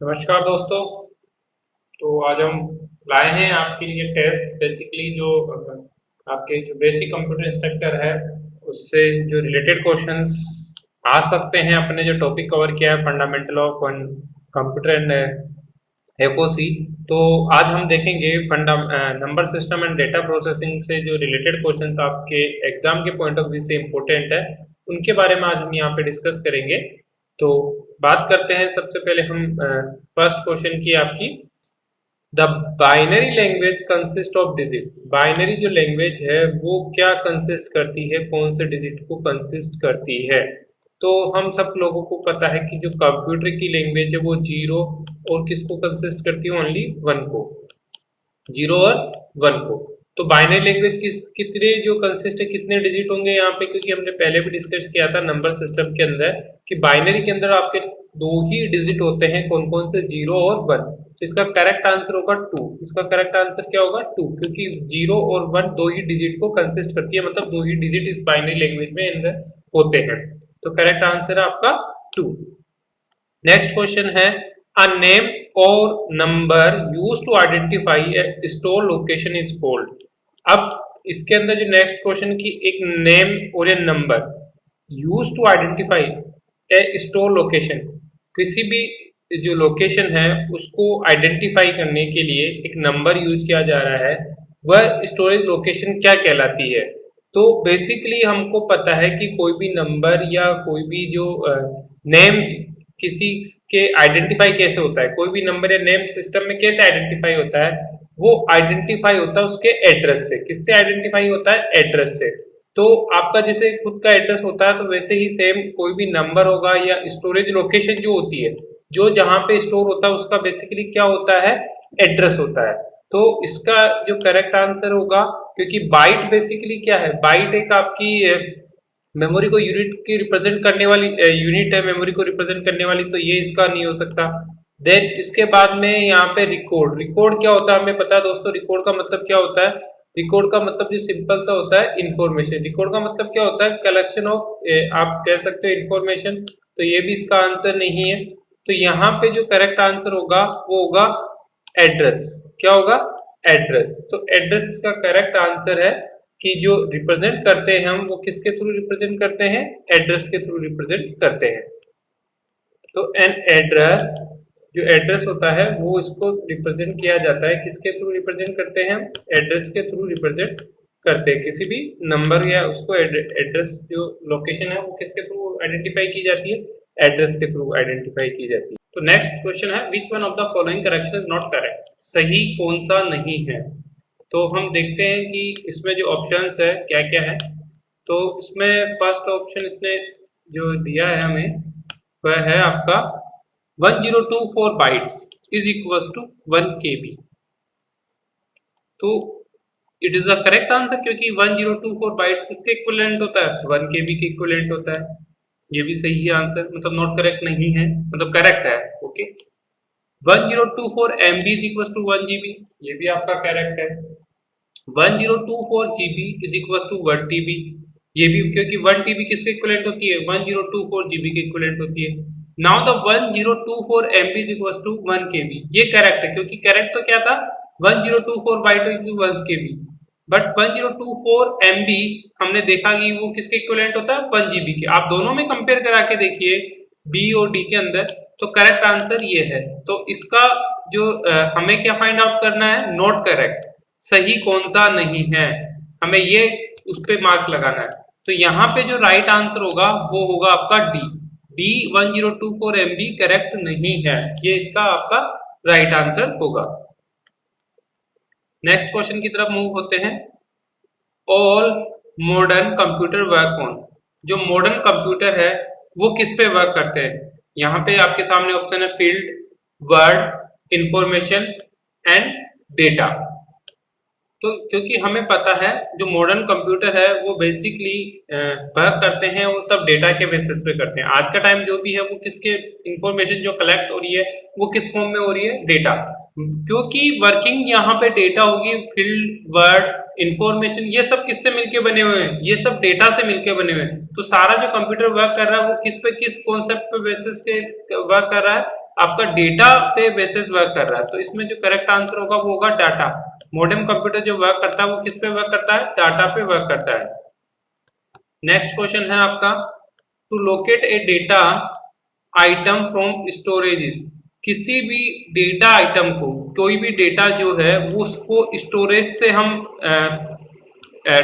नमस्कार दोस्तों। तो आज हम लाए हैं आपके लिए टेस्ट बेसिकली जो आपके जो बेसिक कंप्यूटर इंस्ट्रक्टर है उससे जो रिलेटेड क्वेश्चंस आ सकते हैं। अपने जो टॉपिक कवर किया है fundamental of computer and FOC, तो आज हम देखेंगे फंडा number system and data processing से जो रिलेटेड क्वेश्चंस आपके एग्जाम के पॉइंट ऑफ व्यू से इम्पोर्टेंट है उनके बारे में आज हम यहाँ पे डिस्कस करेंगे। तो बात करते हैं सबसे पहले हम फर्स्ट क्वेश्चन की आपकी the binary language consist of digit. Binary जो लैंग्वेज है वो क्या कंसिस्ट करती है, कौन से डिजिट को कंसिस्ट करती है। तो हम सब लोगों को पता है कि जो कंप्यूटर की लैंग्वेज है वो जीरो और किसको कंसिस्ट करती है, ओनली वन को, जीरो और वन को। तो बाइनरी लैंग्वेज कितने जो कंसिस्ट है, कितने डिजिट होंगे यहाँ पे, क्योंकि हमने पहले भी डिस्कस किया था नंबर सिस्टम के अंदर कि बाइनरी के अंदर आपके दो ही डिजिट होते हैं, कौन कौन से, जीरो और वन। तो इसका करेक्ट आंसर होगा टू। इसका करेक्ट आंसर क्या होगा, टू, क्योंकि जीरो और वन दो ही डिजिट को कंसिस्ट करती है, मतलब दो ही डिजिट इस बाइनरी लैंग्वेज में अंदर होते हैं। तो करेक्ट आंसर है आपका टू। नेक्स्ट क्वेश्चन है अ नेम और number use to identify a store location is called. अब इसके अंदर जो नेक्स्ट क्वेश्चन की एक नेम और a number use to identify a store location, किसी भी जो लोकेशन है उसको आइडेंटिफाई करने के लिए एक नंबर यूज किया जा रहा है, वह स्टोरेज लोकेशन क्या कहलाती है। तो बेसिकली हमको पता है कि कोई भी नंबर या कोई भी जो नेम किसी के आइडेंटिफाई कैसे होता है, कोई भी नंबर या नेम सिस्टम में कैसे आइडेंटिफाई होता है, वो आइडेंटिफाई होता है उसके एड्रेस से। किससे आइडेंटिफाई होता है, एड्रेस से। तो आपका जैसे खुद का एड्रेस होता है, तो वैसे ही सेम कोई भी नंबर होगा या स्टोरेज लोकेशन जो होती है, जो जहां पे स्टोर होता है उसका बेसिकली क्या होता है, एड्रेस होता है। तो इसका जो करेक्ट आंसर होगा, क्योंकि बाइट बेसिकली क्या है, बाइट एक आपकी मेमोरी को यूनिट की रिप्रेजेंट करने वाली यूनिट है, मेमोरी को रिप्रेजेंट करने वाली, तो ये इसका नहीं हो सकता। देन इसके बाद में यहाँ पे रिकॉर्ड। रिकॉर्ड क्या होता है हमें पता है दोस्तों, रिकॉर्ड का मतलब क्या होता है, रिकॉर्ड का मतलब जो सिंपल सा होता है इंफॉर्मेशन। रिकॉर्ड का मतलब क्या होता है, कलेक्शन ऑफ, आप कह सकते हो इंफॉर्मेशन। तो ये भी इसका आंसर नहीं है। तो यहाँ पे जो करेक्ट आंसर होगा वो होगा एड्रेस। क्या होगा, एड्रेस। तो एड्रेस इसका करेक्ट आंसर है कि जो रिप्रेजेंट करते हैं हम वो किसके थ्रू रिप्रेजेंट करते हैं, एड्रेस के थ्रू रिप्रेजेंट करते हैं। तो एन एड्रेस, जो एड्रेस होता है वो इसको रिप्रेजेंट किया जाता है, किसके थ्रू रिप्रेजेंट करते हैं, एड्रेस के थ्रू रिप्रेजेंट करते हैं। किसी भी नंबर या उसको एड्रेस जो लोकेशन है वो किसके थ्रू आइडेंटिफाई की जाती है, एड्रेस के थ्रू आइडेंटिफाई की जाती है। तो नेक्स्ट क्वेश्चन है which one of the following correction is not correct. सही कौन सा नहीं है। तो हम देखते हैं कि इसमें जो ऑप्शंस है क्या क्या है। तो इसमें फर्स्ट ऑप्शन इसने जो दिया है हमें वह है आपका 1024 bytes is equal to 1 KB। तो it is the correct answer, क्योंकि 1024 बाइट्स किसके इक्विवेलेंट होता है, 1 KB के इक्विवेलेंट होता है। ये भी सही है आंसर, मतलब नॉट करेक्ट नहीं है, मतलब करेक्ट है। Okay, 1024 MB is equal to 1 GB, ये भी आपका करेक्ट है। 1024 GB is equal to 1 TB, ये भी, क्योंकि 1 TB किसके इक्विवेलेंट होती है, 1024 GB के इक्विवेलेंट होती है। Now the 1024 MB is equal to 1 KB, ये करेक्ट है, क्योंकि करेक्ट तो क्या था, 1024 byte is 1 KB, but 1024 MB हमने देखा कि वो किसके इक्विवेलेंट होता है, 1 GB के। आप दोनों में कंपेयर करा के देखिए बी और डी के अंदर, तो करेक्ट आंसर ये है। तो इसका जो हमें क्या फाइंड आउट करना है, नॉट करेक्ट, सही कौन सा नहीं है, हमें ये उस पे मार्क लगाना है। तो यहाँ पे जो राइट आंसर होगा वो होगा आपका डी। डी 1024 MB करेक्ट नहीं है, ये इसका आपका राइट आंसर होगा। नेक्स्ट क्वेश्चन की तरफ मूव होते हैं। All modern computer work on. जो मॉडर्न कंप्यूटर है वो किस पे वर्क करते हैं। यहाँ पे आपके सामने ऑप्शन है field, word, information and data. तो क्योंकि हमें पता है जो मॉडर्न कंप्यूटर है वो बेसिकली वर्क करते हैं, वो सब डेटा के बेसिस पे करते हैं। आज का टाइम जो भी है वो किसके, इंफॉर्मेशन जो कलेक्ट हो रही है वो किस फॉर्म में हो रही है, डेटा। क्योंकि वर्किंग यहाँ पे डेटा होगी, फील्ड, वर्ड, इंफॉर्मेशन, ये सब किससे मिलके बने हुए हैं, ये सब डेटा से मिलके बने हुए हैं। तो सारा जो कंप्यूटर वर्क कर रहा है वो किस पे, किस कॉन्सेप्ट पे बेसिस के वर्क कर रहा है, आपका डेटा पे बेसिस वर्क कर रहा है, तो इसमें जो करेक्ट आंसर होगा वो होगा डाटा। मॉडर्न कंप्यूटर जो वर्क करता है वो किस पे वर्क करता है, डाटा पे वर्क करता है। नेक्स्ट क्वेश्चन है आपका, to locate a data item from storage, किसी भी डेटा आइटम को, कोई भी डेटा जो है वो उसको स्टोरेज से हम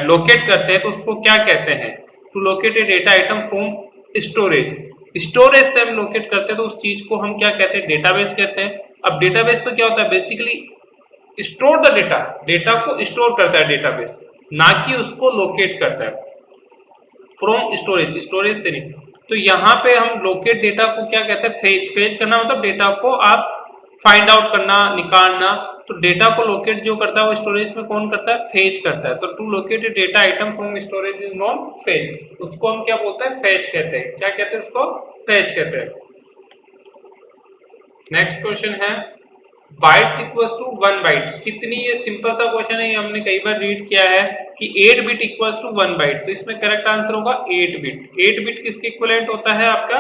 लोकेट करते हैं तो उसको क्या कहते हैं, to locate a data item from storage, storage से हम लोकेट करते हैं तो उस चीज को हम क्या कहते हैं, डेटाबेस कहते हैं। अब डेटाबेस तो क्या होता है, basically store the data, data को स्टोर करता है डेटाबेस, ना कि उसको लोकेट करता है। फ्रॉम स्टोरेज, स्टोरेज से नहीं। तो यहाँ पे हम लोकेट डेटा को क्या कहते हैं, फेच, फेच करना मतलब डेटा को आप फाइंड आउट करना, निकालना। तो डेटा को लोकेट जो करता है वो स्टोरेज में कौन करता है, फेच करता है। तो to locate data item from storage is known fetch, उसको हम क्या बोलते हैं, फेच कहते हैं। क्या कहते हैं उसको, फेच कहते हैं। नेक्स्ट क्वेश्चन है, बाइट्स इक्वल्स टू 1 बाइट, कितनी, ये सिंपल सा क्वेश्चन है, ये हमने कई बार रीड किया है कि 8 बिट इक्वल्स टू 1 बाइट, तो इसमें करेक्ट आंसर होगा 8 बिट। 8 बिट किसके इक्विवेलेंट होता है, आपका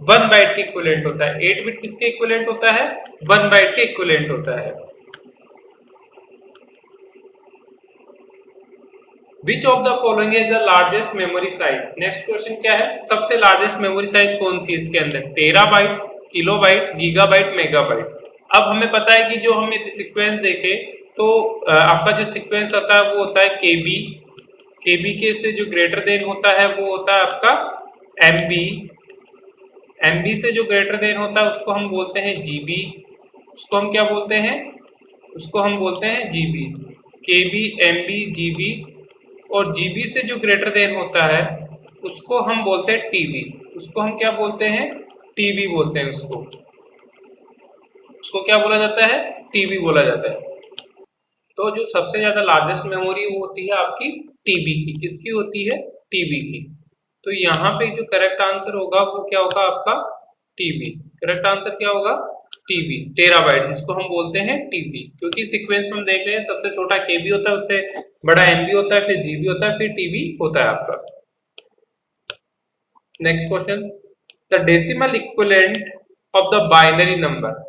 1 बाइट के इक्विवेलेंट होता है। 8 बिट किसके इक्विवेलेंट होता है, 1 बाइट के इक्विवेलेंट होता है। Which of the following is the largest memory size? Next question क्या है, सबसे लार्जेस्ट मेमोरी साइज कौन सी है इसके अंदर, टेराबाइट, किलोबाइट, गीगाबाइट, मेगाबाइट। अब हमें पता है कि जो हम ये सीक्वेंस देखे तो आपका जो सीक्वेंस होता है वो होता है केबी, केबी के से जो ग्रेटर देन होता है वो होता है आपका एमबी, एमबी से जो ग्रेटर देन होता है उसको हम बोलते हैं जीबी, उसको हम क्या बोलते हैं, उसको हम बोलते हैं जीबी। केबी, एमबी, जीबी, और जीबी से जो ग्रेटर देन होता है उसको हम बोलते हैं टीबी, उसको हम क्या बोलते हैं, टीबी बोलते हैं उसको, उसको क्या बोला जाता है, टीबी बोला जाता है। तो जो सबसे ज्यादा लार्जेस्ट मेमोरी वो होती है आपकी टीबी की, किसकी होती है, टीबी की। तो यहाँ पे जो करेक्ट आंसर होगा वो क्या होगा आपका, टीबी। करेक्ट आंसर क्या होगा, टीबी, टेराबाइट जिसको हम बोलते हैं टीबी, क्योंकि सीक्वेंस में हम देख रहे हैं सबसे छोटा केबी होता है, उससे बड़ा एमबी होता है, फिर जीबी होता है, फिर टीबी होता है आपका। Next question, the decimal equivalent of the binary number.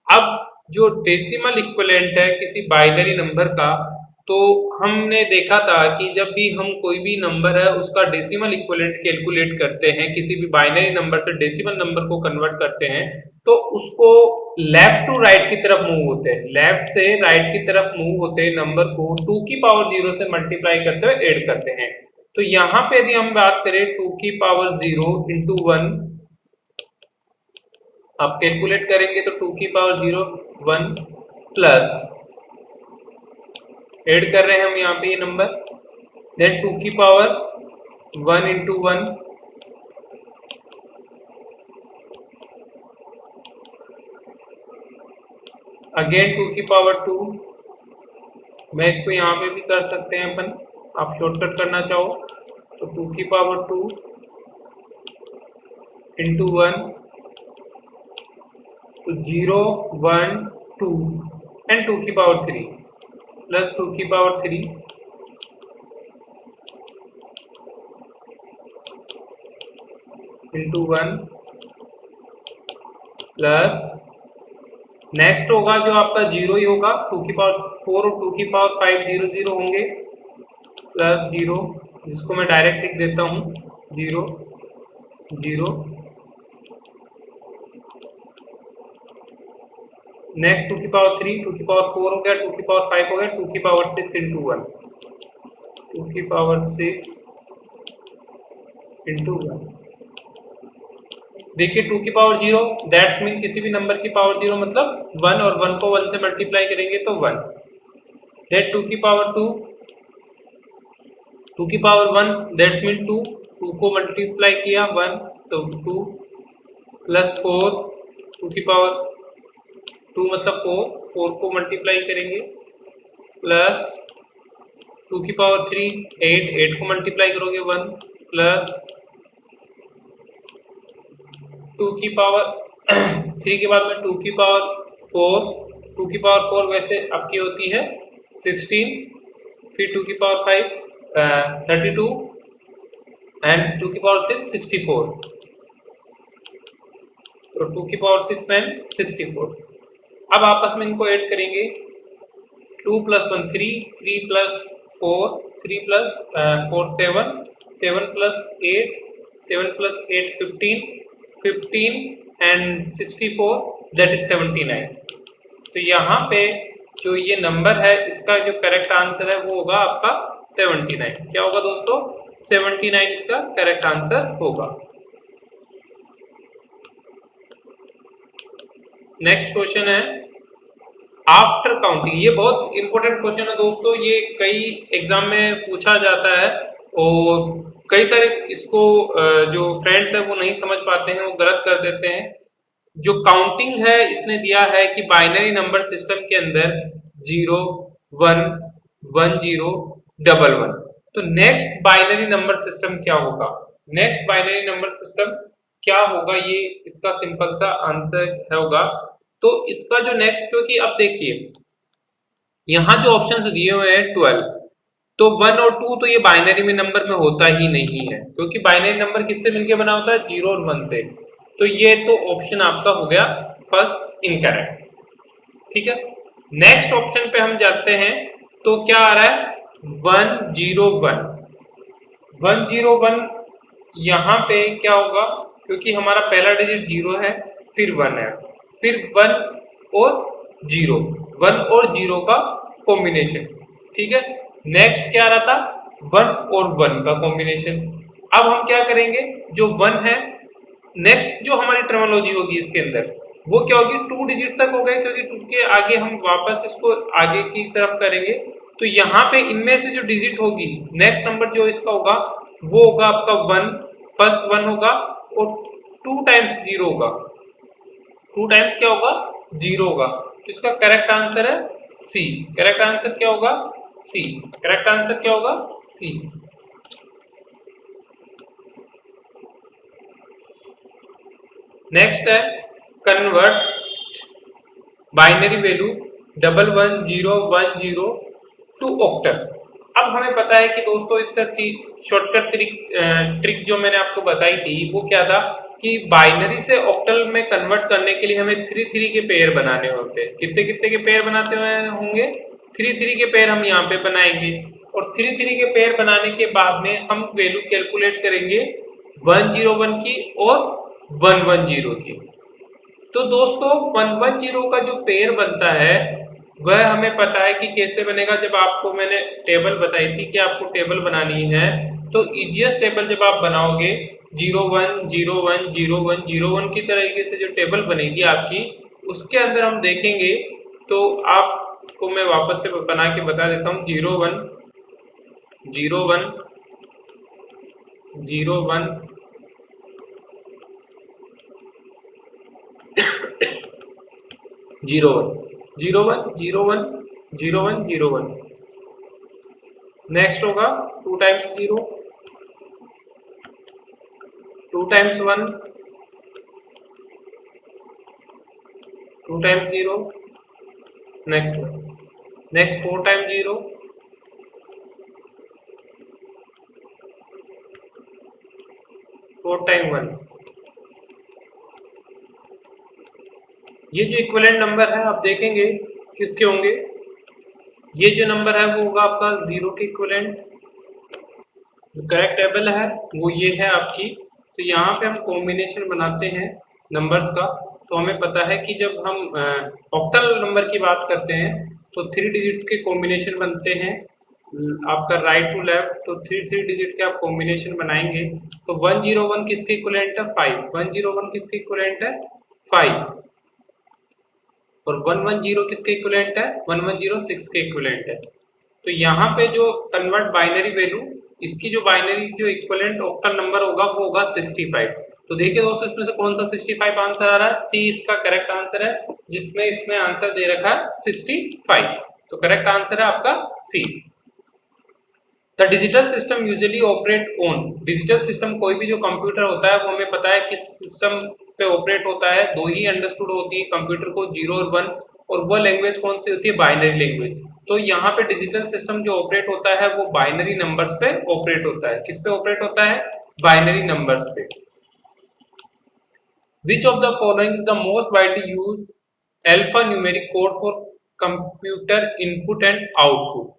अब जो डेसिमल इक्विवेलेंट है किसी बाइनरी नंबर का, तो हमने देखा था कि जब भी हम कोई भी नंबर है उसका डेसिमल इक्विवेलेंट कैलकुलेट करते हैं, किसी भी बाइनरी नंबर से डेसिमल नंबर को कन्वर्ट करते हैं, तो उसको लेफ्ट टू राइट की तरफ मूव होते हैं, लेफ्ट से राइट की तरफ मूव होते हैं, नंबर को 2 की पावर 0 से मल्टीप्लाई करते हुए ऐड करते हैं। तो यहाँ पे यदि हम बात करें 2 की पावर 0 इंटू 1, आप कैलकुलेट करेंगे तो 2 की पावर 0 1 प्लस, ऐड कर रहे हैं हम यहाँ पे ये नंबर, देन 2 की पावर 1 इंटू 1 अगेन 2 की पावर 2, मैं इसको यहाँ पे भी कर सकते हैं अपन, आप शॉर्टकट करना चाहो तो 2 की पावर 2 इंटू 1, तो 0 1 2 एंड 2 की पावर 3 प्लस 2 की पावर 3 इंटू 1 प्लस, नेक्स्ट होगा जो आपका 0 ही होगा, 2 की पावर 4 और 2 की पावर 5 0 0 होंगे, प्लस 0, जिसको मैं डायरेक्ट लिख देता हूँ 0 0, नेक्स्ट 2 की पावर 3, 2 की पावर 4 हो गया, 2 की पावर 5 हो गया, 2 की पावर 6 इंटू 1, 2 की पावर 6 इंटू 1। देखिए 2 की पावर 0 दैट्स मीन किसी भी नंबर की पावर 0 मतलब 1, और 1 को 1 से मल्टीप्लाई करेंगे तो 1, दैट 2 की पावर 2, 2 की पावर 1 दैट्स मीन 2, 2 को मल्टीप्लाई किया 1 तो 2 प्लस 4, 2 की पावर 2 मतलब 4, 4 को मल्टीप्लाई करेंगे प्लस 2 की पावर 3 8, 8 को मल्टीप्लाई करोगे 1 प्लस 2 की पावर 3 के बाद में 2 की पावर 4, 2 की पावर 4 वैसे आपकी होती है 16, फिर 2 की पावर 5 32 एंड 2 की पावर 6 64। तो 2 की पावर 6 9 64। अब आपस में इनको ऐड करेंगे, 2 plus 1 3, 3 plus 4, 3 plus 4 7, 7 plus 8, 7 plus 8 15, 15 and 64 that is 79। तो यहाँ पे जो ये नंबर है इसका जो करेक्ट आंसर है वो होगा आपका 79। क्या होगा दोस्तों? 79 इसका करेक्ट आंसर होगा। नेक्स्ट क्वेश्चन है आफ्टर काउंटिंग। ये बहुत इंपॉर्टेंट क्वेश्चन है दोस्तों, ये कई एग्जाम में पूछा जाता है और कई सारे इसको जो फ्रेंड्स है वो नहीं समझ पाते हैं, वो गलत कर देते हैं। जो काउंटिंग है इसने दिया है कि बाइनरी नंबर सिस्टम के अंदर 0 1 1 0 डबल 1। तो नेक्स्ट बाइनरी नंबर सिस्टम क्या होगा? नेक्स्ट बाइनरी नंबर सिस्टम क्या होगा, ये इसका सिंपल सा आंसर होगा। तो इसका जो नेक्स्ट, क्योंकि अब देखिए यहां जो ऑप्शंस दिए हुए हैं 12, तो 1 और 2 तो ये बाइनरी में नंबर में होता ही नहीं है, क्योंकि बाइनरी नंबर किससे मिलके बना होता है? 0 और 1 से। तो ये तो ऑप्शन आपका हो गया फर्स्ट इनकरेक्ट। ठीक है, नेक्स्ट ऑप्शन पे हम जाते हैं तो क्या आ रहा है? 1 0 1 1 0 1। यहां पे क्या होगा? क्योंकि हमारा पहला डिजिट 0 है, फिर 1 है, फिर 1 और 0, 1 और 0 का कॉम्बिनेशन। ठीक है, नेक्स्ट क्या रहा था? 1 और 1 का कॉम्बिनेशन। अब हम क्या करेंगे? जो 1 है, नेक्स्ट जो हमारी टर्मिनोलॉजी होगी इसके अंदर वो क्या होगी? 2 डिजिट तक हो गए, क्योंकि 2 के आगे हम वापस इसको आगे की तरफ करेंगे। तो यहाँ पे इनमें से जो डिजिट होगी, नेक्स्ट नंबर जो इसका होगा वो होगा आपका 1, फर्स्ट 1 होगा और 2 टाइम्स 0 होगा, 2 टाइम्स क्या होगा? 0 होगा। तो इसका करेक्ट आंसर है सी। करेक्ट आंसर क्या होगा? सी। करेक्ट आंसर क्या होगा? सी। नेक्स्ट है convert binary value 111010 to octal. अब हमें पता है कि दोस्तों इसका शॉर्टकट ट्रिक जो मैंने आपको बताई थी वो क्या था कि बाइनरी से ऑक्टल में कन्वर्ट करने के लिए हमें 3 3 के पेयर बनाने होते हैं। कितने कितने के पेयर बनाते हुए होंगे? 3 3 के पेयर हम यहाँ पे बनाएंगे और 3 3 के पेयर बनाने के बाद में हम वैल्यू कैलकुलेट करेंगे 101 की और 110 की। तो दोस्तों 110 का जो पेयर बनता है वह हमें पता है कि कैसे बनेगा। जब आपको मैंने टेबल बताई थी कि आपको टेबल बनानी है, तो इजीएस्ट टेबल जब आप बनाओगे 01 01 01 01 की तरीके से जो टेबल बनेगी आपकी, उसके अंदर हम देखेंगे तो आपको मैं वापस से बना के बता देता हूँ। 01 01 01 01 01 01 01। नेक्स्ट होगा 2 times 0, 2 times 1, 2 times 0, next 4 times 0, 4 time 1। ये जो इक्विवेलेंट नंबर है आप देखेंगे किसके होंगे? ये जो नंबर है वो होगा आपका 0 के इक्विवेलेंट। जो करेक्ट टेबल है वो ये है आपकी। तो यहाँ पे हम कॉम्बिनेशन बनाते हैं नंबर्स का। तो हमें पता है कि जब हम ऑक्टल नंबर की बात करते हैं तो 3 डिजिट्स के कॉम्बिनेशन बनते हैं आपका राइट टू लेफ्ट। तो 3 डिजिट के आप कॉम्बिनेशन बनाएंगे तो 101 किसके इक्विवेलेंट है? 5। 101 किसके इक्विवेलेंट है? 5। और 110 किसके इक्विवेलेंट है? 110 6 के इक्विवेलेंट है। तो यहाँ पे जो कन्वर्ट बाइनरी वैल्यू, इसकी जो बाइनरी जो इक्विवेलेंट ऑक्टल नंबर होगा वो होगा 65। तो देखिए दोस्तों इसमें से कौन सा 65 आंसर आ रहा है? सी इसका करेक्ट आंसर है, जिसमें इसमें आंसर दे रखा है 65। तो करेक्ट आंसर है आपका C. The digital system usually operate on. Digital system कोई भी जो कंप्यूटर होता है वो हमें पता है किस सिस्टम पे ऑपरेट होता है। दो ही अंडरस्टूड होती है कंप्यूटर को, 0 और 1, और वो लैंग्वेज कौन सी होती है? Binary language. तो यहाँ पे डिजिटल सिस्टम जो ऑपरेट होता है वो बाइनरी नंबर्स पे ऑपरेट होता है। किस पे ऑपरेट होता है? बाइनरी नंबर्स पे। Which of the following is the most widely used alphanumeric code for computer input and output?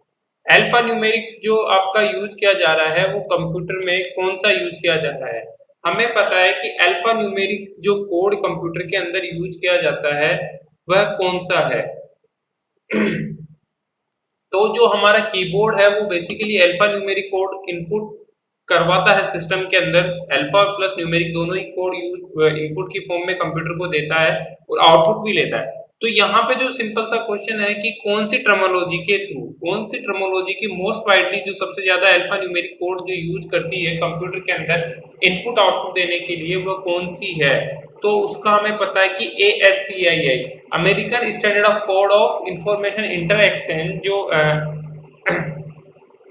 Alphanumeric जो आपका यूज किया जा रहा है वो कंप्यूटर में कौन सा यूज किया जा रहा है? हमें पता है कि अल्फान्यूमेरिक जो कोड कंप्यूटर के अंदर यूज किया जाता है वह कौन सा है? तो जो हमारा कीबोर्ड है वो basically alpha numeric code input करवाता है सिस्टम के अंदर। अल्फा प्लस न्यूमेरिक दोनों ही कोड यूज इनपुट की फॉर्म में कंप्यूटर को देता है और आउटपुट भी लेता है। तो यहाँ पे जो सिंपल सा क्वेश्चन है कि कौन सी टर्मोलॉजी की मोस्ट वाइडली जो सबसे ज्यादा अल्फा न्यूमेरिक कोड जो यूज करती है कंप्यूटर के अंदर इनपुट आउटपुट देने के लिए वो कौन सी है? तो उसका हमें पता है कि ASCII American standard of code of information inter exchange जो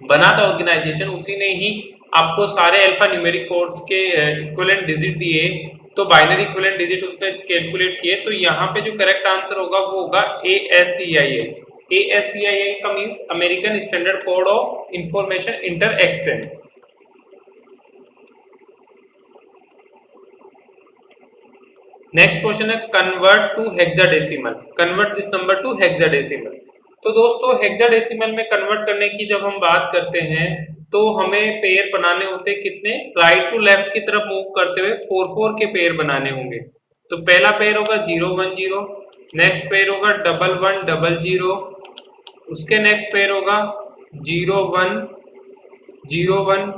बना था ऑर्गेनाइजेशन, उसी ने ही आपको सारे अल्फा न्यूमेरिक कोड्स के इक्विवेलेंट डिजिट दिए, तो बाइनरी इक्विवेलेंट डिजिट उसने कैलकुलेट किए। तो यहाँ पे जो करेक्ट आंसर होगा वो होगा ASCII। ASCII का means American standard code of information inter exchange. Next question है convert to hexadecimal, convert this number to hexadecimal. तो दोस्तों हेक्साडेसिमल में कन्वर्ट करने की जब हम बात करते हैं तो हमें पेयर बनाने होते हैं कितने? राइट टू लेफ्ट की तरफ मूव करते हुए 4 के पेयर बनाने होंगे। तो पहला पेयर होगा 0 1 0, नेक्स्ट पेयर होगा 1 1 0 0, उसके नेक्स्ट पेयर होगा 0 1 0 1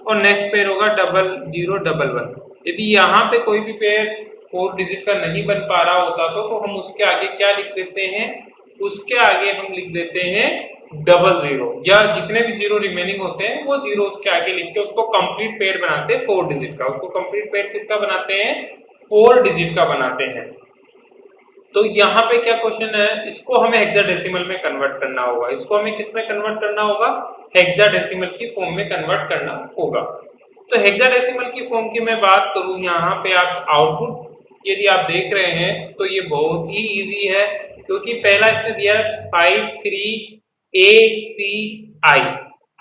और नेक्स्ट पेयर होगा 0 0 1 1। यदि यहाँ पे कोई भी पेयर 4 डिजिट का नहीं बन पा रहा होता तो हम उसके आगे क्या लिख देते हैं? उसके आगे हम लिख देते हैं 00 या जितने भी जीरो रिमेनिंग होते हैं वो जीरो उसके आगे लिख के उसको कंप्लीट पेयर बनाते हैं 4 डिजिट का। उसको कंप्लीट पेयर किसका बनाते हैं? 4 डिजिट का बनाते हैं। तो यहाँ पे क्या क्वेश्चन है, इसको हमें हेक्साडेसिमल में कन्वर्ट करना होगा। इसको हमें किस में कन्वर्ट करना होगा? हेक्साडेसिमल की फॉर्म में कन्वर्ट करना होगा। तो हेक्साडेसिमल की फॉर्म की मैं बात करूं, यहाँ पे आप आउटपुट यदि आप देख रहे हैं तो ये बहुत ही इजी है, क्योंकि पहला इसने दिया 53ACI।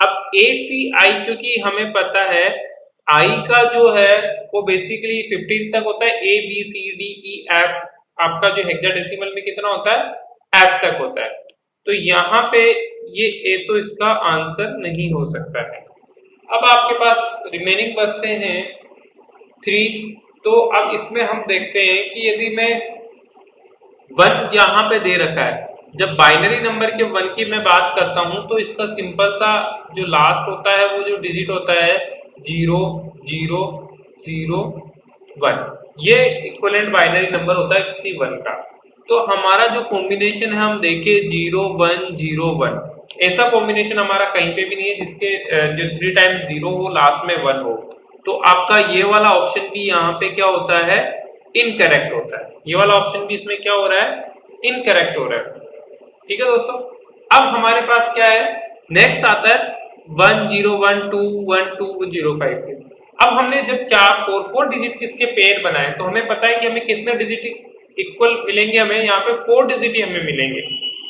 अब ACI क्योंकि हमें पता है I का जो है वो बेसिकली 15 तक होता है, ABCDEF आपका जो हेक्साडेसिमल में कितना होता है? F तक होता है। तो यहाँ पे ये A तो इसका आंसर नहीं हो सकता है। अब आपके पास रिमेनिंग बचते हैं 3। तो अब इसमें हम देखते हैं कि यदि मैं 1 यहाँ पे दे रखा है, जब बाइनरी नंबर के 1 की मैं बात करता हूं तो इसका सिंपल सा जो लास्ट होता है वो जो डिजिट होता है 0 0 0 1, ये इक्विवेलेंट बाइनरी नंबर होता है किसी 1 का। तो हमारा जो कॉम्बिनेशन है हम देखें 0 1 0 1, ऐसा कॉम्बिनेशन हमारा कहीं पे भी नहीं है जिसके जो 3 टाइम्स 0 हो लास्ट में 1 हो। तो आपका ये वाला ऑप्शन भी यहाँ पे क्या होता है? इनकरेक्ट होता है। ये वाला ऑप्शन भी इसमें क्या हो रहा है? इनकरेक्ट हो रहा है। ठीक है दोस्तों, अब हमारे पास क्या है? नेक्स्ट आता है 1 0 1 2 1 2 0 5 के। अब हमने जब 4 डिजिट किसके पेयर बनाए तो हमें पता है कि हमें कितने डिजिट इक्वल मिलेंगे? हमें यहाँ पे 4 डिजिट ही हमें मिलेंगे।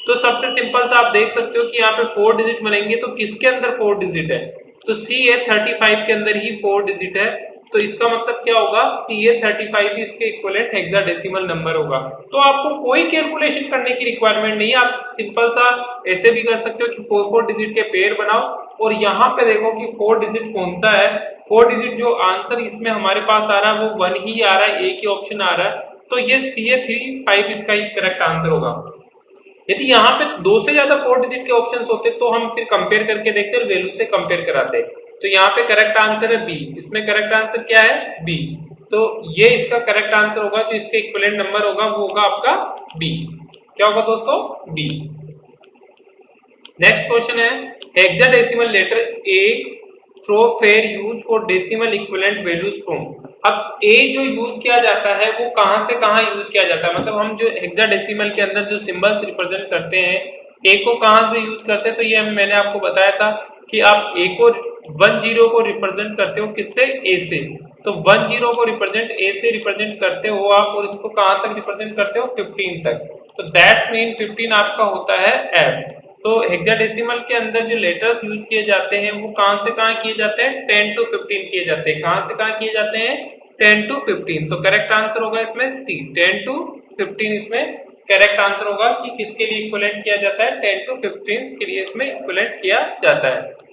तो सबसे सिंपल सा आप देख सकते हो कि यहाँ पे 4 डिजिट मिलेंगे, तो किसके अंदर 4 डिजिट है? तो CA35 के अंदर ही 4 डिजिट है। तो इसका मतलब क्या होगा? CA35 ही इसके इक्विवेलेंट हेक्साडेसिमल नंबर होगा। तो आपको कोई कैलकुलेशन करने की रिक्वायरमेंट नहीं है, आप सिंपल सा ऐसे भी कर सकते हो कि 4 डिजिट के पेयर बनाओ और यहाँ पे देखो कि 4 डिजिट कौन सा है। 4 डिजिट जो आंसर इसमें हमारे पास आ रहा है वो 1 ही आ रहा है, एक ही ऑप्शन आ रहा है। तो ये CA35 इसका ही करेक्ट आंसर होगा। यदि यहाँ पे 2 से ज्यादा 4 डिजिट के ऑप्शंस होते तो हम फिर कंपेयर करके देखते और वैल्यू से कंपेयर कराते। तो यहाँ पे करेक्ट आंसर है बी, इसमें करेक्ट आंसर क्या है? बी। तो ये इसका करेक्ट आंसर होगा, जो इसका इक्विवेलेंट नंबर होगा वो होगा आपका बी। क्या होगा दोस्तों? बी। नेक्स्ट क्वेश्चन है hexadecimal letter A through F are use for decimal equivalent values from. अब ए जो यूज किया जाता है वो कहां से कहां यूज किया जाता है? मतलब हम जो हेक्साडेसिमल के अंदर जो सिंबल्स रिप्रेजेंट करते हैं ए को कहां से यूज करते हैं? तो ये मैंने आपको बताया था कि आप ए को 1 0 को रिप्रेजेंट करते हो किससे? ए से। तो 1 0 को रिप्रेजेंट ए से रिप्रेजेंट करते हो आप, और इसको कहां तक रिप्रेजेंट करते हो? 15 तक। तो दैट्स मीन 15 आपका होता है एफ। तो हेक्साडेसिमल के अंदर जो लेटर्स यूज किए जाते हैं वो कहां से कहां किए जाते हैं? 10 to 15 किए जाते हैं। कहां से कहां किए जाते हैं? 10 to 15। तो करेक्ट आंसर होगा इसमें सी, 10 to 15 इसमें करेक्ट आंसर होगा कि किसके लिए इक्विवेलेंट किया जाता है, 10 to 15 के लिए इसमें इक्विवेलेंट किया जाता है।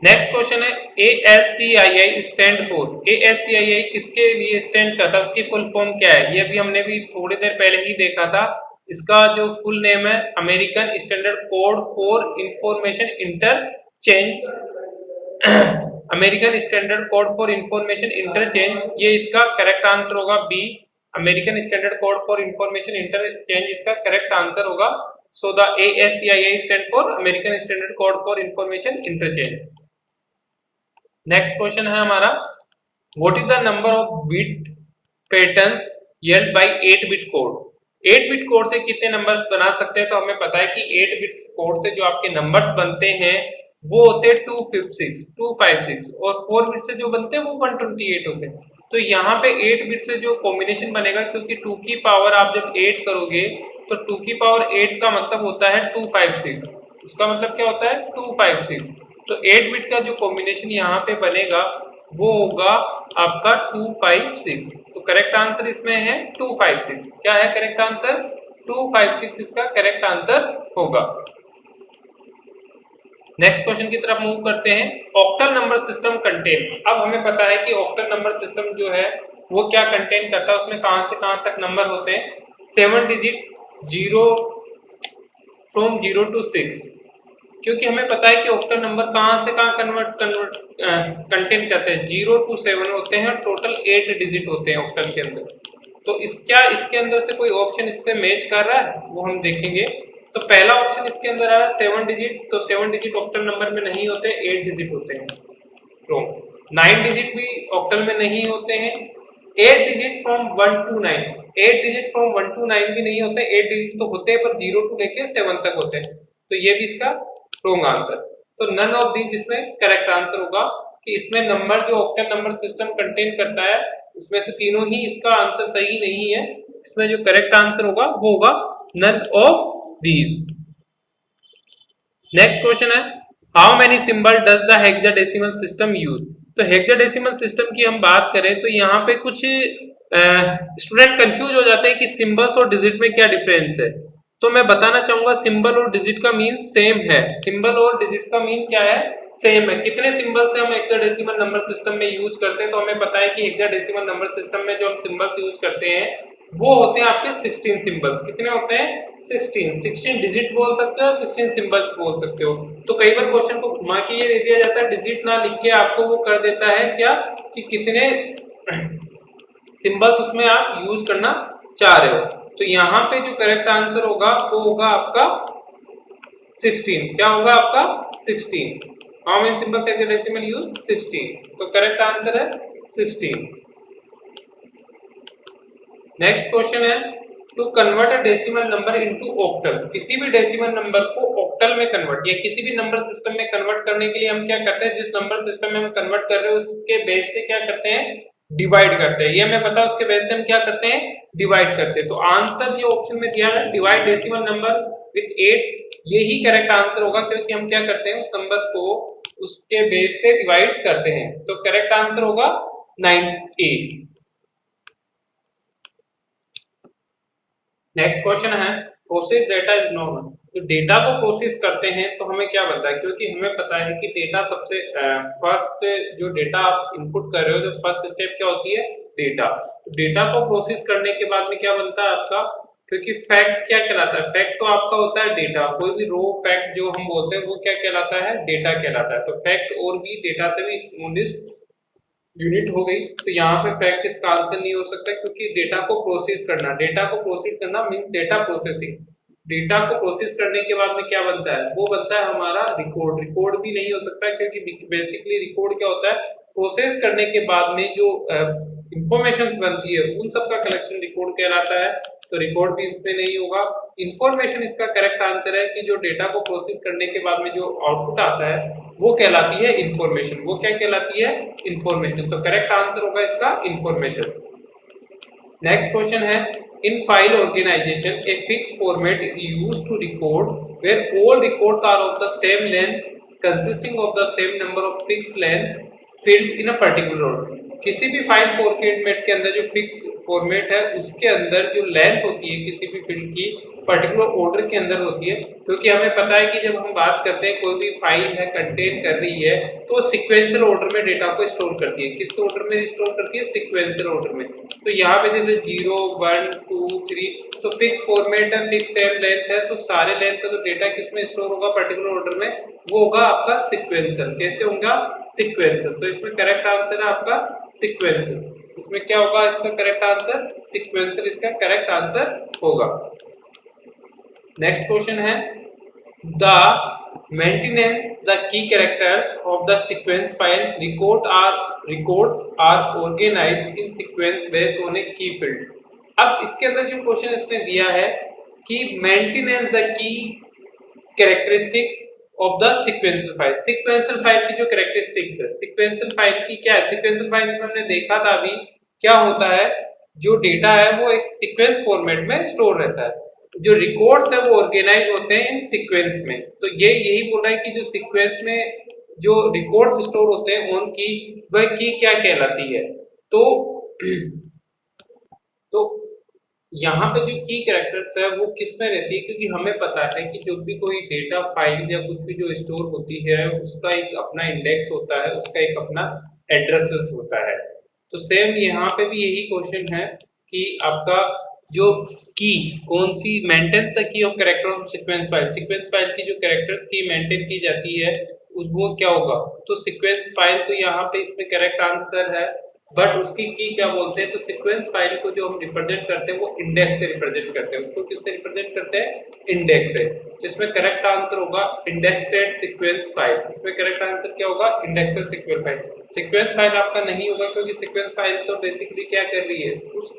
नेक्स्ट क्वेश्चन है ASCII स्टैंड फॉर। ASCII किसके लिए स्टैंड करता है, उसकी फुल फॉर्म क्या है, ये भी हमने भी थोड़ी देर पहले ही देखा था। इसका जो फुल नेम है American standard code for information interchange, American standard code for information interchange, ये इसका करेक्ट आंसर होगा B, American standard code for information interchange इसका करेक्ट आंसर होगा। So the ASCII stand for American standard code for information interchange. Next question है हमारा, what is the number of bit patterns yield by 8 bit code. 8 bit code से कितने numbers बना सकते हैं, तो हमें पता है कि 8 बिट कोड से जो आपके नंबर्स बनते हैं वो होते हैं 256, 256 और 4 बिट से जो बनते हैं वो 128 होते हैं। तो यहाँ पे 8 बिट से जो कॉम्बिनेशन बनेगा, क्योंकि 2 की पावर आप जब 8 करोगे तो 2 की पावर 8 का मतलब होता है 256, उसका मतलब क्या होता है 256। तो 8 बिट का जो कॉम्बिनेशन यहाँ पे बनेगा वो होगा आपका 256। तो करेक्ट आंसर इसमें है 256। क्या है करेक्ट आंसर, 256 इसका करेक्ट आंसर होगा। नेक्स्ट क्वेश्चन की तरफ मूव करते हैं। ऑक्टल नंबर सिस्टम कंटेन, अब हमें पता है कि ऑक्टल नंबर सिस्टम जो है वो क्या कंटेन करता है, उसमें कहां से कहां तक नंबर होते हैं, 7 डिजिट 0 फ्रॉम 0 to 6, क्योंकि हमें पता है कि ऑक्टल नंबर कहां से कहां कंटेन करते हैं, 0 to 7 होते हैं, टोटल 8 डिजिट होते हैं ऑक्टल के अंदर। तो क्या इसके अंदर से कोई ऑप्शन इससे मैच कर रहा है, वो हम देखेंगे। तो पहला ऑप्शन इसके अंदर आ रहा है 7 डिजिट, तो 7 डिजिट ऑक्टल नंबर में नहीं होते, 8 डिजिट होते हैं। तो 9 डिजिट भी ऑक्टल में नहीं होते हैं। 8 digit from 1 to 9, 8 digit from 1 to 9 भी नहीं होते, 8 डिजिट तो होते हैं पर 0 to लेके 7 तक होते हैं। तो ये भी इसका रॉन्ग आंसर। तो नन ऑफ दीज इसमें करेक्ट आंसर होगा कि इसमें नंबर जो ऑक्टल नंबर सिस्टम कंटेन करता है उसमें से तीनों ही इसका आंसर सही नहीं है। इसमें जो करेक्ट आंसर होगा वो होगा none of these. Next question है, how many symbol does the hexadecimal system use. तो हेक्साडेसिमल सिस्टम की हम बात करें तो यहाँ पे कुछ स्टूडेंट कंफ्यूज हो जाते हैं कि सिंबल्स और डिजिट में क्या डिफरेंस है। तो मैं बताना चाहूंगा सिंबल और डिजिट का मीन सेम है, सिंबल और डिजिट का मीन क्या है, सेम है। कितने सिंबल से हम हेक्साडेसिमल नंबर सिस्टम में यूज करते हैं, तो हमें पता है कि हेक्साडेसिमल नंबर सिस्टम में जो हम सिंबल्स यूज करते हैं वो होते हैं आपके 16 सिंबल्स। कितने होते हैं, 16 डिजिट बोल सकते हो, 16 सिंबल्स बोल सकते हो। तो कई बार क्वेश्चन को घुमा के ये दे दिया जाता है, डिजिट ना लिख के आपको वो कर देता है क्या कि कितने सिंबल्स उसमें आप यूज करना चाह रहे हो। तो यहाँ पे जो करेक्ट आंसर होगा वो होगा आपका 16। क्या होगा आपका 16। How many symbols hexadecimal use, 16। तो करेक्ट आंसर है 16। नेक्स्ट क्वेश्चन है, to convert a decimal number into octal. किसी भी डेसिमल नंबर को ऑक्टल में कन्वर्ट या किसी भी नंबर सिस्टम में कन्वर्ट करने के लिए हम क्या करते हैं, जिस नंबर सिस्टम में हम कन्वर्ट कर रहे हो उसके बेस से क्या करते हैं, डिवाइड करते हैं। ये हमें पता है, उसके बेस से हम क्या करते हैं, डिवाइड करते हैं। तो आंसर जो ऑप्शन में दिया है डिवाइड डेसिमल नंबर विथ 8, यही करेक्ट आंसर होगा, क्योंकि हम क्या करते हैं उस नंबर को उसके बेस से डिवाइड करते हैं। तो करेक्ट आंसर होगा 9A। नेक्स्ट क्वेश्चन है, प्रोसेस डेटा इज नोन। तो डेटा को प्रोसेस करते हैं तो हमें क्या पता है, क्योंकि हमें पता है कि डेटा सबसे फर्स्ट जो डेटा आप इनपुट कर रहे हो, जो फर्स्ट स्टेप क्या होती है, डेटा। तो डेटा को प्रोसेस करने के बाद में क्या बनता है आपका, क्योंकि फैक्ट क्या कहलाता है, फैक्ट तो आपका होता है डेटा। कोई भी रो फैक्ट जो हम बोलते हैं वो क्या कहलाता है, डेटा कहलाता है। तो फैक्ट और भी डेटा से भी स्मॉलेस्ट यूनिट हो गई। तो यहाँ पे फैक्ट इसका आंसर नहीं हो सकता, क्योंकि डेटा को प्रोसेस करना, डेटा को प्रोसेस करना मींस डेटा प्रोसेसिंग। डेटा को प्रोसेस करने के बाद में क्या बनता है, वो बनता है हमारा रिकॉर्ड। रिकॉर्ड भी नहीं हो सकता, क्योंकि बेसिकली रिकॉर्ड क्या होता है, प्रोसेस करने के बाद में जो इंफॉर्मेशन बनती है उन सब का कलेक्शन रिकॉर्ड कहलाता है। तो रिकॉर्ड भी इसमें नहीं होगा। इंफॉर्मेशन इसका करेक्ट आंसर है कि जो डेटा को प्रोसेस करने के बाद में जो आउटपुट आता है वो कहलाती है इंफॉर्मेशन। वो क्या कहलाती है, इंफॉर्मेशन। तो करेक्ट आंसर होगा इसका इंफॉर्मेशन। नेक्स्ट क्वेश्चन है, in file organisation a fix format is used to record where all records are of the same length consisting of the same number of fix length field in a particular order. किसी भी file format के अंदर जो fix format है उसके अंदर जो length होती है किसी भी फील्ड की पर्टिकुलर ऑर्डर के अंदर होती है, क्योंकि हमें पता है कि जब हम बात करते हैं कोई भी फाइल है कंटेन कर रही है तो सिक्वेंशियल ऑर्डर में डेटा को स्टोर करती है। किस ऑर्डर में स्टोर करती है? सिक्वेंशियल ऑर्डर में। तो यहाँ पे जैसे 0 1 2 3 तो फिक्स फॉर्मेट है, फिक्स सेम लेंथ है, तो सारे लेंथ का जो डेटा किसमें स्टोर होगा पर्टिकुलर ऑर्डर में, वो होगा आपका सिक्वेंशियल। कैसे होगा? सिक्वेंशियल। तो इसमें करेक्ट आंसर है आपका सिक्वेंशियल। इसमें क्या होगा इसका करेक्ट आंसर? सिक्वेंशियल इसका करेक्ट आंसर होगा। नेक्स्ट क्वेश्चन है the maintenance the key characters of the sequence file records are organised in sequence based on a key field. अब इसके अंदर जो क्वेश्चन इसने दिया है कि मेंटेनेंस द की characteristics of the sequential file. Sequential file की जो कैरेक्टरिस्टिक्स है, सीक्वेंशियल फाइल की क्या है? सीक्वेंशियल फाइल में हमने देखा था अभी क्या होता है, जो डेटा है वो एक सीक्वेंस फॉर्मेट में स्टोर रहता है, जो रिकॉर्ड्स है वो ऑर्गेनाइज होते हैं इन सीक्वेंस में। तो ये यही बोल रहा है कि जो सीक्वेंस में जो रिकॉर्ड्स स्टोर होते हैं उनकी वह की क्या कहलाती है। तो यहाँ पे जो की कैरेक्टर्स है वो किस में रहती है, क्योंकि हमें पता है कि जो भी कोई डेटा फाइल या कुछ भी जो स्टोर होती है उसका एक अपना इंडेक्स होता है, उसका एक अपना एड्रेस होता है। तो सेम यहाँ पे भी यही क्वेश्चन है कि आपका जो की कौन सी maintain the key of character of sequence file की जो कैरेक्टर्स की मेंटेन की जाती है वो क्या होगा। तो सीक्वेंस फाइल तो यहाँ पे इसमें करेक्ट आंसर है, बट उसकी की क्या बोलते हैं? तो सीक्वेंस फाइल को जो हम रिप्रेजेंट करते हैं वो इंडेक्स से रिप्रेजेंट करते हैं। उसको किससे रिप्रेजेंट करते हैं? इंडेक्स से। तो इसमें करेक्ट आंसर होगा इंडेक्सेड सीक्वेंस फाइल। इसमें करेक्ट आंसर क्या होगा? इंडेक्सेड सीक्वेंस फाइल। सीक्वेंस फाइल आपका नहीं होगा क्योंकि सीक्वेंस फाइल तो बेसिकली क्या कर रही है, उस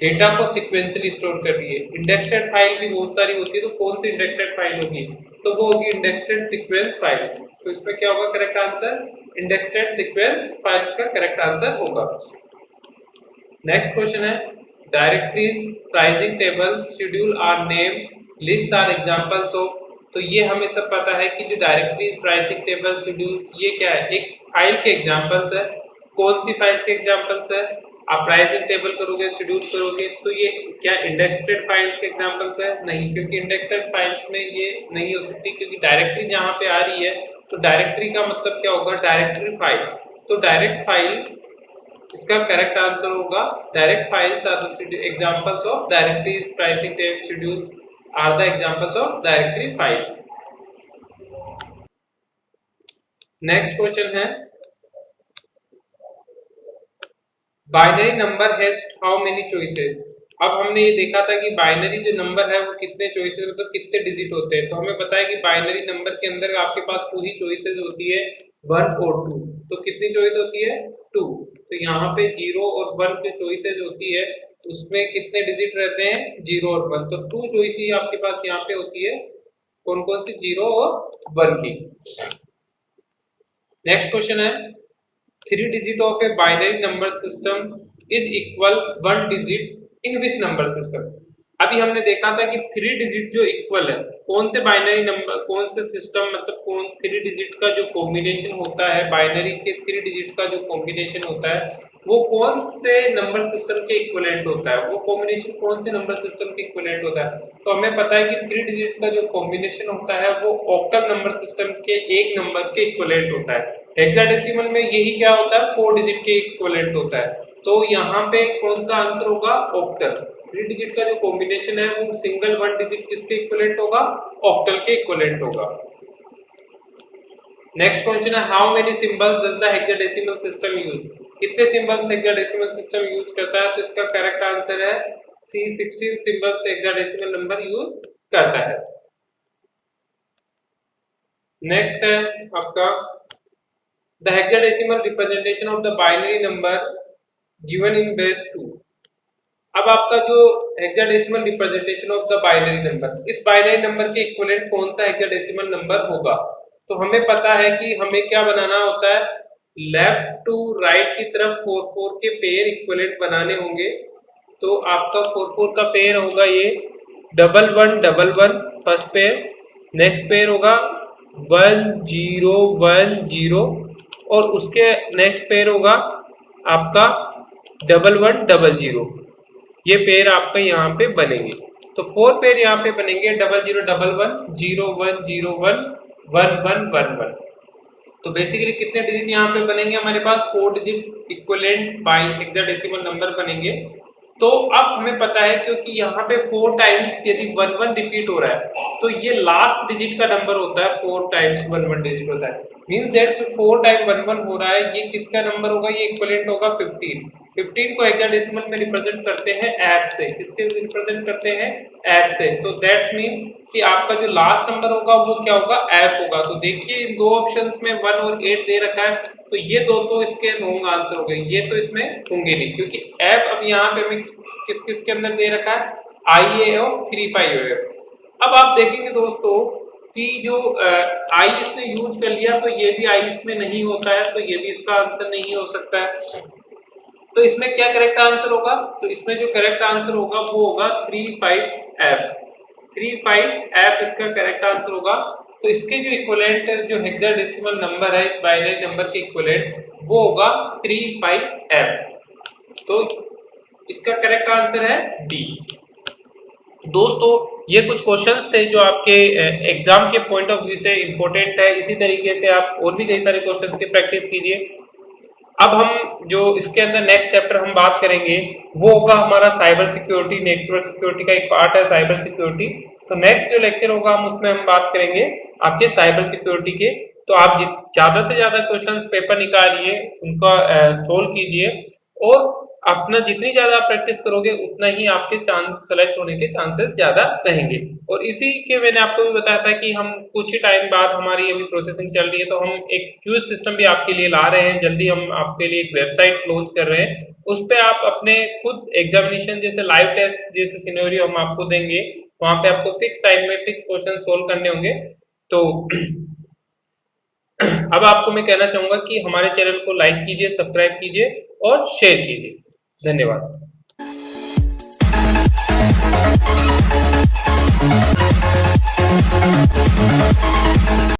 डेटा को सीक्वेंशियली स्टोर कर रही है। इंडेक्सेड फाइल भी बहुत सारी होती है, तो कौन सी इंडेक्सेड फाइल होगी? तो वो होगी इंडेक्सेड सीक्वेंस फाइल। तो इसमें क्या होगा correct answer? Indexed sequence files का करेक्ट आंसर होगा। नेक्स्ट क्वेश्चन है directories pricing table schedule are name list are examples of. तो ये हमें सब पता है कि जो डायरेक्टरीज प्राइसिंग टेबल शेड्यूल ये क्या है? एक फाइल के एग्जांपल्स है। कौन सी फाइल्स के एग्जांपल्स है? आप प्राइसिंग टेबल करोगे, शेड्यूल करोगे, तो ये क्या इंडेक्सेड फाइल्स के एग्जांपल्स है? नहीं, क्योंकि इंडेक्सेड फाइल्स में ये नहीं हो सकती, क्योंकि डायरेक्टरी जहां पे आ रही है तो डायरेक्टरी का मतलब क्या होगा? Directory file. तो डायरेक्ट फाइल इसका करेक्ट आंसर होगा direct files are the examples of directories pricing table schedules are the examples of directory files. Next question है binary number has how many choices. अब हमने ये देखा था कि बाइनरी जो नंबर है वो कितने चॉइसेस मतलब कितने डिजिट होते हैं। तो हमें पता है कि बाइनरी नंबर के अंदर आपके पास 2 ही चॉइसेस होती है, 1 और 2। तो कितनी चॉइस होती है? 2। तो यहाँ पे 0 और 1 की चॉइसेस होती है, उसमें कितने डिजिट रहते हैं? 0 और 1। तो 2 चॉइस ही आपके पास यहाँ पे होती है, कौन कौन सी? 0 और 1 की। नेक्स्ट क्वेश्चन है 3 digit of a binary number system is equal 1 digit in which number system। अभी हमने देखा था कि 3 digit जो इक्वल है, कौन से बाइनरी नंबर, कौन से सिस्टम मतलब कौन 3 digit का जो कॉम्बिनेशन होता है, बाइनरी के 3 digit का जो कॉम्बिनेशन होता है वो कौन से नंबर सिस्टम के इक्विवेलेंट होता है, वो कॉम्बिनेशन कौन से नंबर सिस्टम के इक्विवेलेंट होता है। तो हमें पता है कि 3 डिजिट का जो कॉम्बिनेशन होता है वो ऑक्टल नंबर सिस्टम के एक नंबर के इक्विवेलेंट होता है। हेक्साडेसिमल में यही क्या होता है? 4 डिजिट के इक्विवेलेंट होता है। तो यहाँ पे कौन सा आंसर होगा? ऑक्टल। 3 डिजिट का जो कॉम्बिनेशन है वो सिंगल 1 डिजिट किसके इक्विवेलेंट होगा? ऑक्टल के इक्विवेलेंट होगा। नेक्स्ट क्वेश्चन है how many symbols does the hexadecimal system use. कितने सिंबल्स हेक्साडेसिमल सिस्टम यूज करता है? तो इसका करेक्ट आंसर है सी 16 सिंबल्स हेक्साडेसिमल नंबर यूज करता है। नेक्स्ट है आपका the hexadecimal representation of the binary number given in base 2। अब आपका जो hexadecimal representation of the binary number, इस बाइनरी नंबर के इक्विवेलेंट कौन सा हेक्साडेसिमल नंबर होगा। तो हमें पता है कि हमें क्या बनाना होता है, लेफ्ट टू राइट की तरफ 4 के पेयर इक्विवेलेंट बनाने होंगे। तो आपका 4 का पेयर होगा ये 1 1 1 1 फर्स्ट पेयर, नेक्स्ट पेयर होगा 1 0 1 0 और उसके नेक्स्ट पेयर होगा आपका 1100, ये पेयर आपका यहाँ पे बनेंगे। तो 4 पेयर यहाँ पे बनेंगे 0011 0101 1111। तो बेसिकली कितने डिजिट यहाँ पे बनेंगे हमारे पास 4 digit equivalent by hexadecimal number बनेंगे। तो अब हमें पता है क्योंकि यहाँ पे 4 टाइम्स यदि 11 रिपीट हो रहा है तो ये लास्ट डिजिट का नंबर होता है, 4 टाइम्स 11 डिजिट होता है, मींस दैट 4 टाइम 11 हो रहा है, ये किसका नंबर होगा, ये इक्विवेलेंट होगा 15। 15 को हेक्साडेसिमल में रिप्रेजेंट करते हैं ऐप से, किसके रिप्रेजेंट करते हैं, ऐप से। तो दैट्स मीन कि आपका जो लास्ट नंबर होगा वो क्या होगा, ऐप होगा। तो देखिए इन दो ऑप्शंस में 1 और 8 दे रखा है, तो ये दो तो इसके रॉन्ग आंसर हो गए, ये तो इसमें होंगे नहीं, क्योंकि ऐप अब यहाँ पे हमें किस किस के अंदर दे रखा है, IA और 35OF। अब आप देखेंगे दोस्तों कि जो आई इसने यूज कर लिया तो ये भी आई इसमें नहीं होता है, तो ये भी इसका आंसर नहीं हो सकता है। तो इसमें क्या करेक्ट आंसर होगा, तो इसमें जो करेक्ट आंसर होगा वो होगा 35F। 35F इसका करेक्ट आंसर होगा। तो इसके जो इक्विवेलेंट जो हेक्साडेसिमल नंबर है इस बाइनरी नंबर के इक्विवेलेंट वो होगा 35F। तो इसका करेक्ट आंसर है डी। दोस्तों ये कुछ क्वेश्चंस थे जो आपके एग्जाम के पॉइंट ऑफ व्यू से इंपॉर्टेंट है। इसी तरीके से आप और भी कई सारे क्वेश्चंस की प्रैक्टिस कीजिए। अब हम जो इसके अंदर नेक्स्ट चैप्टर हम बात करेंगे वो होगा हमारा साइबर सिक्योरिटी, नेटवर्क सिक्योरिटी का एक पार्ट है साइबर सिक्योरिटी। तो नेक्स्ट जो लेक्चर होगा हम उसमें हम बात करेंगे आपके साइबर सिक्योरिटी के। तो आप ज्यादा से ज्यादा क्वेश्चंस पेपर निकालिए, उनका सोल्व कीजिए, और अपना जितनी ज्यादा प्रैक्टिस करोगे उतना ही आपके चांस सेलेक्ट होने के चांसेस ज्यादा रहेंगे। और इसी के मैंने आपको भी बताया था कि हम कुछ ही टाइम बाद, हमारी अभी प्रोसेसिंग चल रही है, तो हम एक क्यूज सिस्टम भी आपके लिए ला रहे हैं। जल्दी हम आपके लिए एक वेबसाइट लॉन्च कर रहे हैं, उस पे आप अपने खुद एग्जामिनेशन जैसे लाइव टेस्ट जैसे सिनेरियो हम आपको देंगे, वहां पे आपको फिक्स टाइम में फिक्स क्वेश्चन सोल्व करने होंगे। तो अब आपको मैं कहना चाहूंगा कि हमारे चैनल को लाइक कीजिए, सब्सक्राइब कीजिए और शेयर कीजिए। धन्यवाद।